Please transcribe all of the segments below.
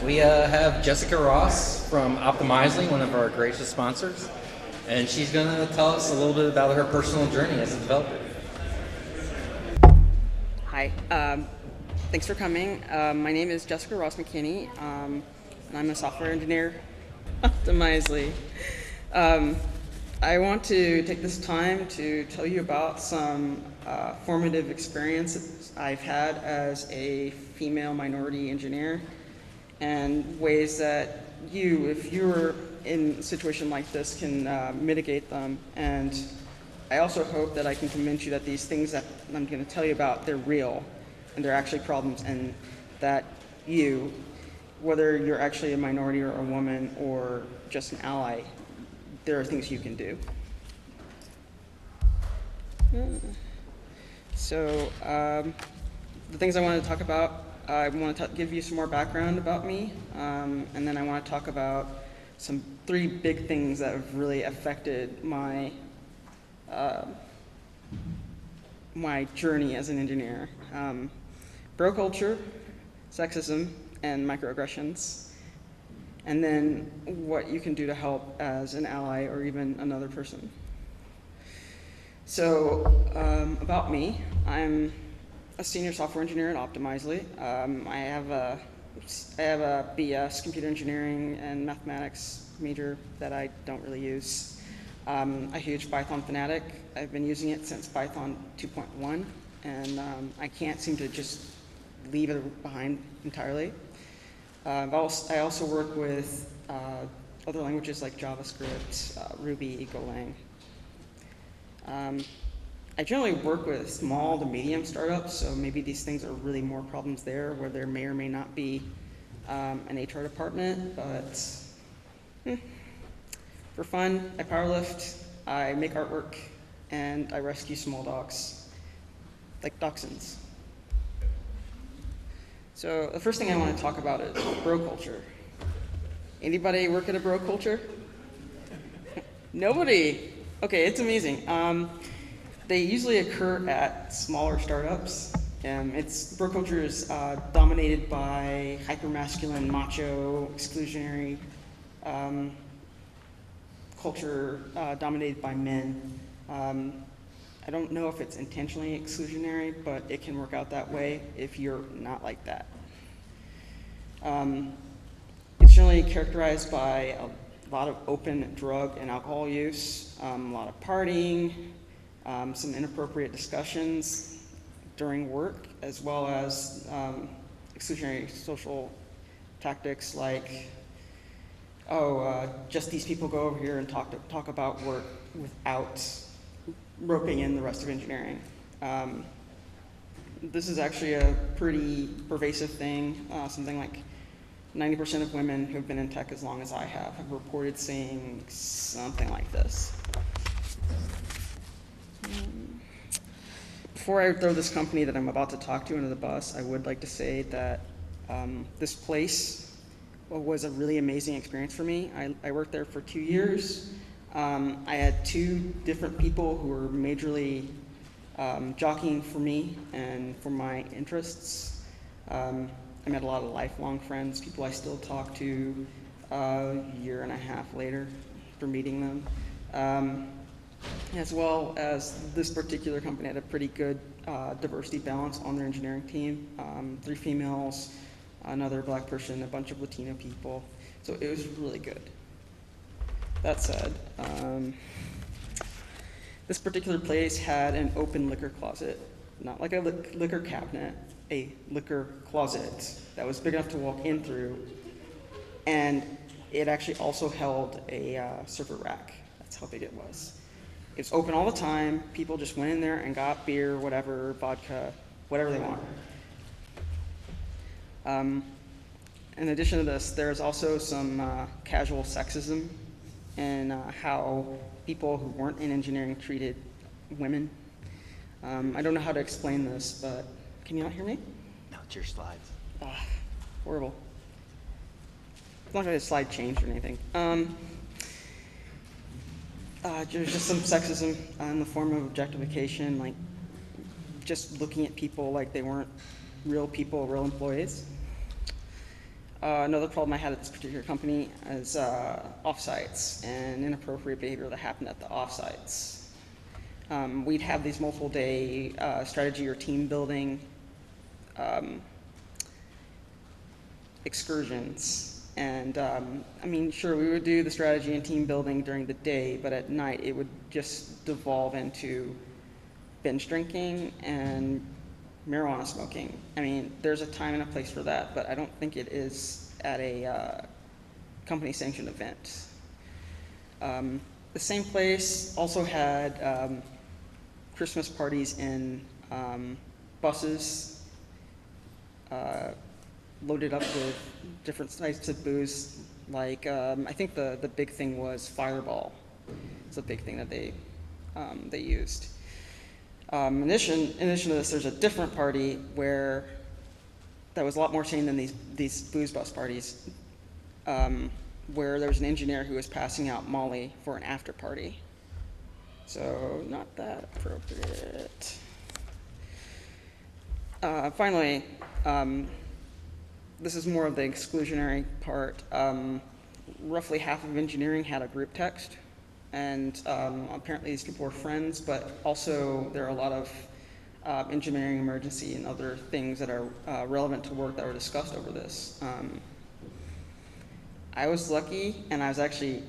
We have Jessica Ross from Optimizely, one of our gracious sponsors, and she's going to tell us a little bit about her personal journey as a developer. Hi, thanks for coming. My name is Jessica Ross McKinney, and I'm a software engineer at Optimizely. I want to take this time to tell you about some formative experiences I've had as a female minority engineer and ways that you, if you're in a situation like this, can mitigate them. And I also hope that I can convince you that these things that I'm going to tell you about, they're real and they're actually problems, and that you, whether you're actually a minority or a woman or just an ally, there are things you can do. So the things I want to talk about, I want to give you some more background about me, and then I want to talk about some 3 big things that have really affected my my journey as an engineer. Bro culture, sexism, and microaggressions. And then what you can do to help as an ally or even another person. So about me, I'm a senior software engineer at Optimizely. I have a BS, computer engineering and mathematics major that I don't really use. A huge Python fanatic. I've been using it since Python 2.1, and I can't seem to just leave it behind entirely. I also work with other languages like JavaScript, Ruby, Golang. I generally work with small to medium startups, so maybe these things are really more problems there, where there may or may not be an HR department, but for fun, I powerlift, I make artwork, and I rescue small dogs, like dachshunds. So the first thing I want to talk about is bro culture. Anybody work at a bro culture? Nobody. Okay, it's amazing. They usually occur at smaller startups. Bro culture is dominated by hyper-masculine, macho, exclusionary culture dominated by men. I don't know if it's intentionally exclusionary, but it can work out that way if you're not like that. It's generally characterized by a lot of open drug and alcohol use, a lot of partying, some inappropriate discussions during work, as well as exclusionary social tactics like, just these people go over here and talk about work without roping in the rest of engineering. This is actually a pretty pervasive thing. Something like 90% of women who've been in tech as long as I have reported saying something like this. Before I throw this company that I'm about to talk to under the bus, I would like to say that this place was a really amazing experience for me. I worked there for 2 years. I had 2 different people who were majorly jockeying for me and for my interests. I met a lot of lifelong friends, people I still talk to a year and a half later for meeting them. As well as this particular company had a pretty good diversity balance on their engineering team. 3 females, another black person, a bunch of Latino people. So it was really good. That said, this particular place had an open liquor closet, not like a liquor cabinet, a liquor closet that was big enough to walk in through, and it actually also held a server rack. That's how big it was. It was open all the time. People just went in there and got beer, whatever, vodka, whatever they wanted. In addition to this, there's also some casual sexism in how people who weren't in engineering treated women. I don't know how to explain this, but can you not hear me? No, it's your slides. Horrible. It's not like the slide changed or anything. There's just some sexism in the form of objectification, like just looking at people like they weren't real people, real employees. Another problem I had at this particular company is offsites and inappropriate behavior that happened at the offsites. We'd have these multiple day strategy or team building excursions. And I mean, sure, we would do the strategy and team building during the day, but at night it would just devolve into binge drinking and marijuana smoking. I mean, there's a time and a place for that, but I don't think it is at a company-sanctioned event. The same place also had Christmas parties in buses loaded up with different types of booze. Like, I think the big thing was Fireball. It's a big thing that they used. In addition to this, there's a different party where that was a lot more sane than these booze bus parties, where there was an engineer who was passing out Molly for an after party. So not that appropriate. Finally, this is more of the exclusionary part. Roughly half of engineering had a group text, and apparently these people were friends, but also there are a lot of engineering emergency and other things that are relevant to work that were discussed over this. I was lucky, and I was actually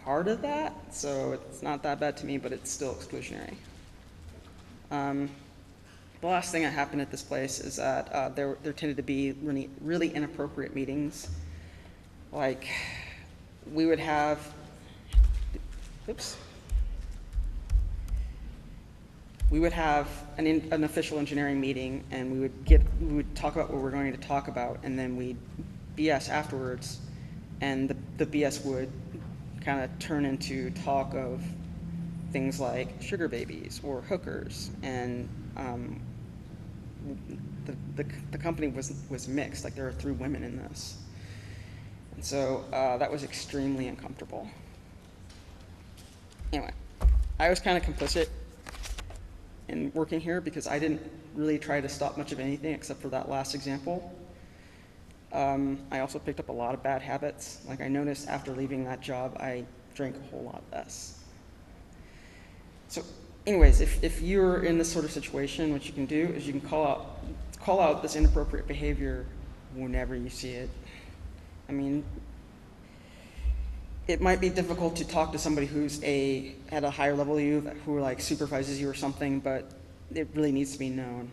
part of that, so it's not that bad to me, but it's still exclusionary. The last thing that happened at this place is that there tended to be really inappropriate meetings. Like, we would have, we would have an official engineering meeting, and we would talk about what we're going to talk about, and then we'd BS afterwards, and the BS would kind of turn into talk of things like sugar babies or hookers, and the company was mixed. Like, there were 3 women in this, and so that was extremely uncomfortable. Anyway, I was kind of complicit in working here because I didn't really try to stop much of anything except for that last example. I also picked up a lot of bad habits. Like, I noticed after leaving that job, I drank a whole lot less. So anyways, if you're in this sort of situation, what you can do is you can call out this inappropriate behavior whenever you see it. I mean, it might be difficult to talk to somebody who's at a higher level of you, who like supervises you or something, but it really needs to be known.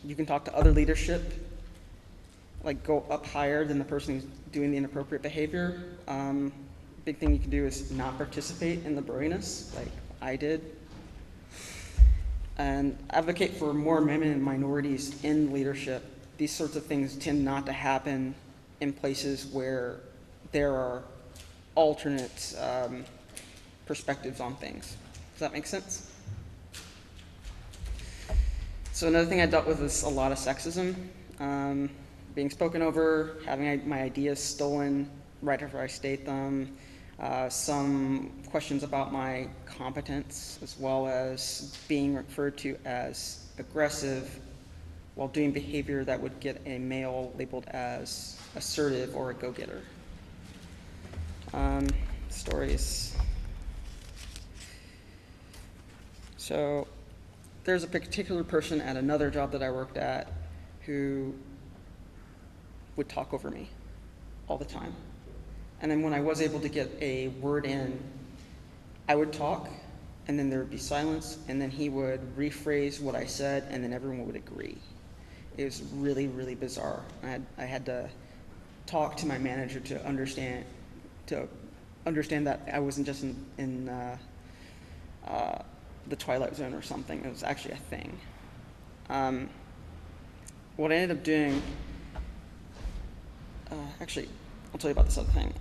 You can talk to other leadership, like go up higher than the person who's doing the inappropriate behavior. Big thing you can do is not participate in the broiness, like I did. And advocate for more women and minorities in leadership. These sorts of things tend not to happen in places where there are alternate perspectives on things. Does that make sense? So another thing I dealt with is a lot of sexism, being spoken over, having my ideas stolen right after I state them, some questions about my competence, as well as being referred to as aggressive while doing behavior that would get a male labeled as assertive or a go-getter. Stories. So there's a particular person at another job that I worked at who would talk over me all the time. And then when I was able to get a word in, I would talk, and then there would be silence, and then he would rephrase what I said, and then everyone would agree. It was really, really bizarre. I had to talk to my manager to understand that I wasn't just in the Twilight Zone or something. It was actually a thing. What I ended up doing, actually, I'll tell you about this other thing.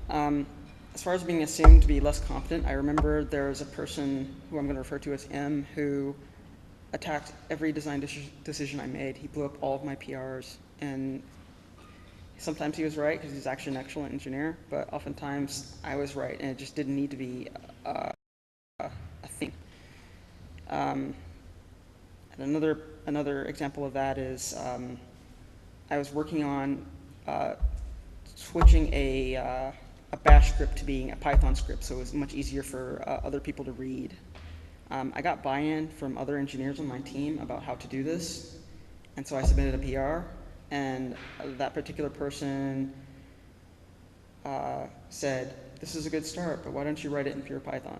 As far as being assumed to be less competent, I remember there was a person who I'm going to refer to as M who attacked every design decision I made. He blew up all of my PRs, and sometimes he was right because he's actually an excellent engineer, but oftentimes I was right, and it just didn't need to be a thing. And another example of that is I was working on switching a bash script to being a Python script, so it was much easier for other people to read. I got buy-in from other engineers on my team about how to do this, and so I submitted a PR, and that particular person said, "This is a good start, but why don't you write it in pure Python?"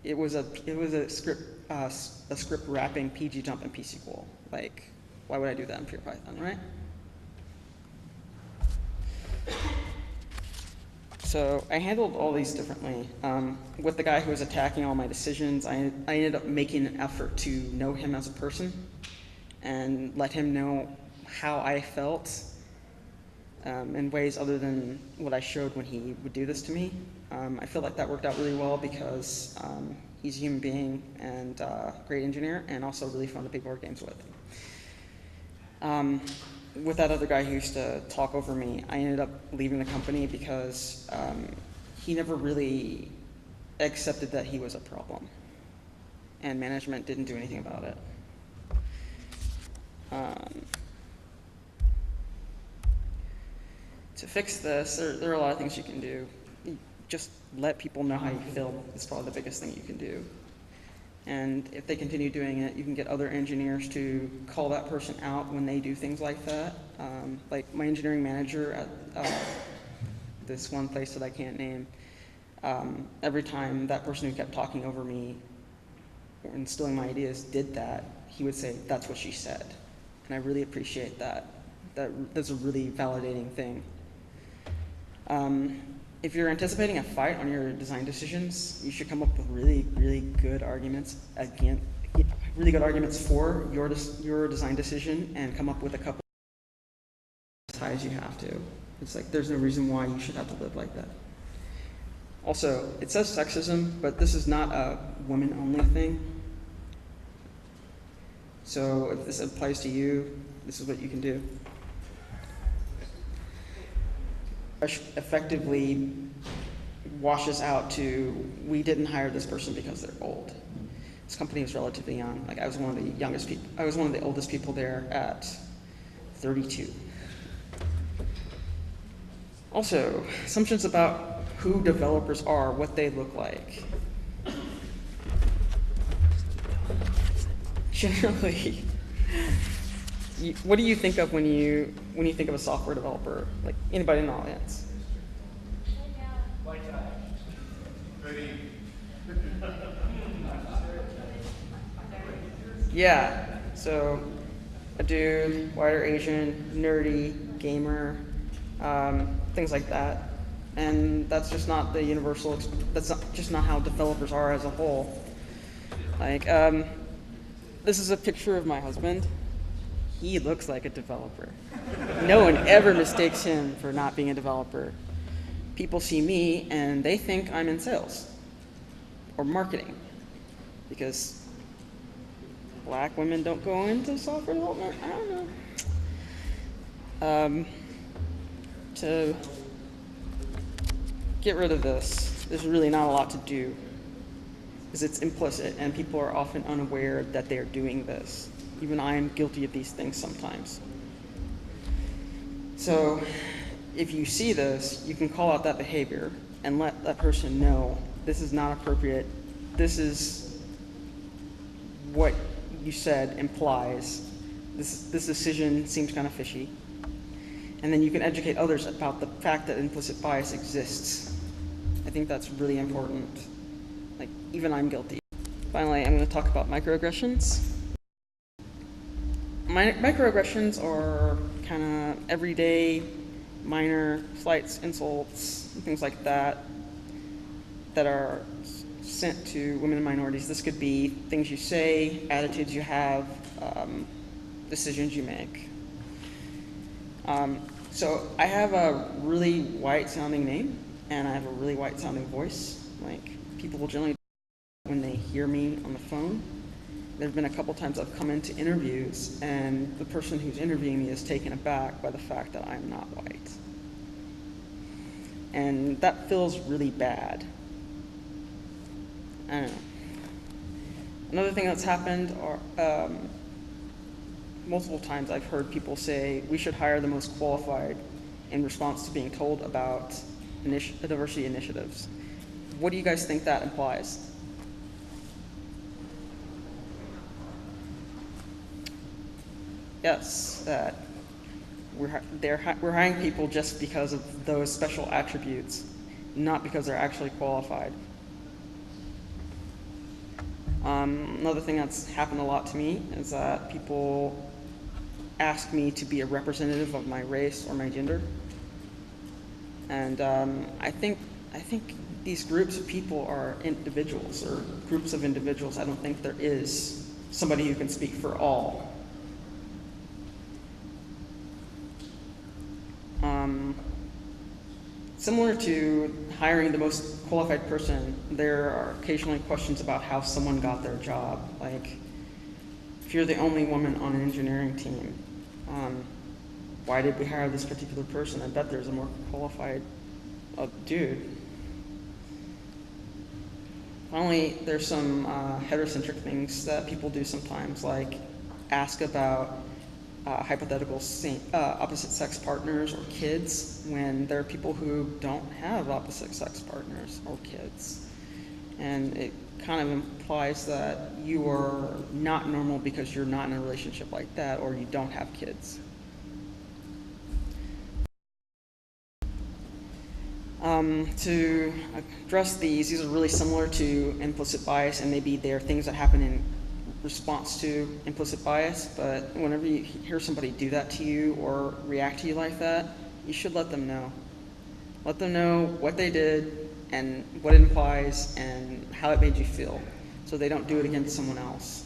It was a script wrapping pgjump and psql. Like, why would I do that in pure Python, right? So I handled all these differently. With the guy who was attacking all my decisions, I ended up making an effort to know him as a person and let him know how I felt in ways other than what I showed when he would do this to me. I feel like that worked out really well because he's a human being and a great engineer and also really fun to play board games with. With that other guy who used to talk over me, I ended up leaving the company because he never really accepted that he was a problem, and management didn't do anything about it. To fix this, there are a lot of things you can do. Just let people know how you feel is probably the biggest thing you can do. And if they continue doing it, you can get other engineers to call that person out when they do things like that. Like my engineering manager at this one place that I can't name, every time that person who kept talking over me or instilling my ideas did that, he would say, "That's what she said." And I really appreciate that. That's a really validating thing. If you're anticipating a fight on your design decisions, you should come up with really, really good arguments for your design decision, and come up with a couple as high as you have to. It's like there's no reason why you should have to live like that. Also, it says sexism, but this is not a women-only thing. So if this applies to you, this is what you can do. Effectively washes out to, we didn't hire this person because they're old. This company is relatively young. Like I was one of the youngest people. I was one of the oldest people there at 32. Also, assumptions about who developers are, what they look like. Generally, what do you think of when you think of a software developer? Like anybody in the audience? Yeah. So a dude, white or Asian, nerdy, gamer, things like that. And that's just not the universal. Just not how developers are as a whole. Like, this is a picture of my husband. He looks like a developer. No one ever mistakes him for not being a developer. People see me and they think I'm in sales or marketing because black women don't go into software development. I don't know. To get rid of this, there's really not a lot to do because it's implicit and people are often unaware that they're doing this. Even I am guilty of these things sometimes. So if you see this, you can call out that behavior and let that person know this is not appropriate. This is what you said implies. This decision seems kind of fishy. And then you can educate others about the fact that implicit bias exists. I think that's really important. Like, even I'm guilty. Finally, I'm going to talk about microaggressions. Microaggressions are kind of everyday, minor slights, insults, things like that are sent to women and minorities. This could be things you say, attitudes you have, decisions you make. So I have a really white-sounding name, and I have a really white-sounding voice. Like, people will generally, when they hear me on the phone, there have been a couple times I've come into interviews and the person who's interviewing me is taken aback by the fact that I'm not white. And that feels really bad. I don't know. Another thing that's happened are multiple times I've heard people say we should hire the most qualified in response to being told about diversity initiatives. What do you guys think that implies? Yes, that we're hiring people just because of those special attributes, not because they're actually qualified. Another thing that's happened a lot to me is that people ask me to be a representative of my race or my gender, and I think these groups of people are individuals or groups of individuals. I don't think there is somebody who can speak for all. Similar to hiring the most qualified person, there are occasionally questions about how someone got their job. Like, if you're the only woman on an engineering team, why did we hire this particular person? I bet there's a more qualified dude. Finally, there's some heterocentric things that people do sometimes, like ask about hypothetical opposite sex partners or kids when there are people who don't have opposite sex partners or kids. And it kind of implies that you are not normal because you're not in a relationship like that or you don't have kids. To address these are really similar to implicit bias, and maybe they're things that happen in response to implicit bias, but whenever you hear somebody do that to you or react to you like that, you should let them know. Let them know what they did and what it implies and how it made you feel, so they don't do it against someone else.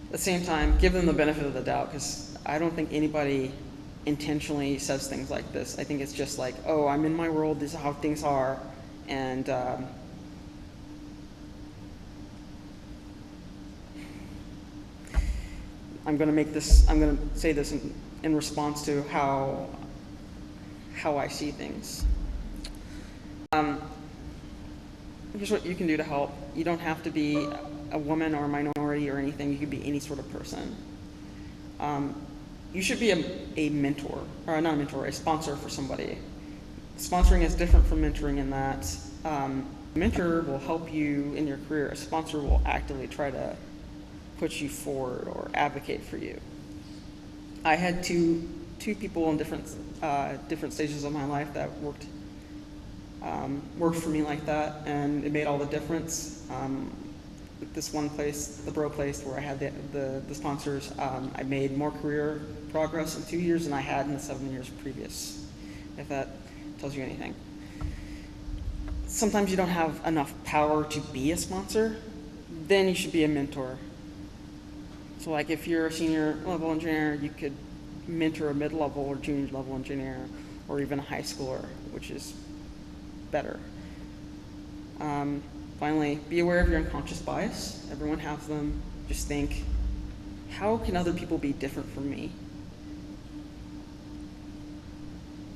At the same time, give them the benefit of the doubt, because I don't think anybody intentionally says things like this. I think it's just like, oh, I'm in my world, this is how things are, and I'm going to say this in response to how I see things. Here's what you can do to help. You don't have to be a woman or a minority or anything. You can be any sort of person. You should be a mentor, or not a mentor, a sponsor for somebody. Sponsoring is different from mentoring in that a mentor will help you in your career. A sponsor will actively try to put you forward or advocate for you. I had two people in different stages of my life that worked for me like that, and it made all the difference. This one place, the Bro place, where I had the sponsors, I made more career progress in 2 years than I had in the 7 years previous, if that tells you anything. Sometimes you don't have enough power to be a sponsor, then you should be a mentor. So like if you're a senior level engineer, you could mentor a mid-level or junior level engineer, or even a high schooler, which is better. Finally, be aware of your unconscious bias. Everyone has them. Just think, how can other people be different from me?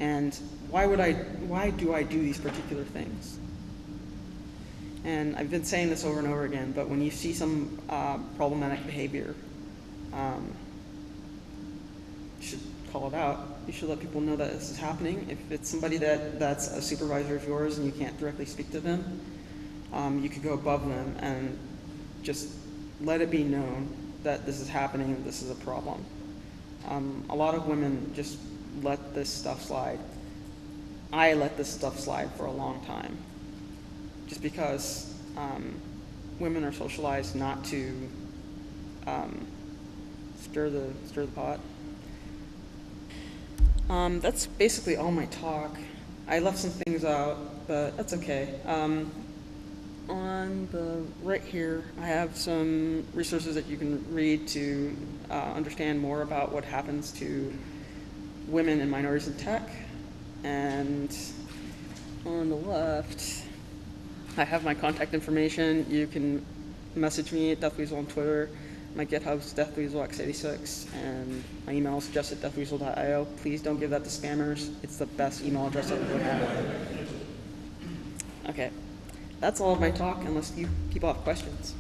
And why do I do these particular things? And I've been saying this over and over again, but when you see some problematic behavior, you should call it out. You should let people know that this is happening. If it's somebody that's a supervisor of yours and you can't directly speak to them, you could go above them and just let it be known that this is happening and this is a problem. A lot of women just let this stuff slide. I let this stuff slide for a long time, just because women are socialized not to stir the pot. That's basically all my talk. I left some things out, but that's okay. On the right here, I have some resources that you can read to understand more about what happens to women and minorities in tech. And on the left, I have my contact information. You can message me at DeathWeasel on Twitter. My GitHub's DeathWeaselX86, and my email is just@deathweasel.io. Please don't give that to spammers. It's the best email address I've ever had. Okay, that's all of my talk, unless you people have questions.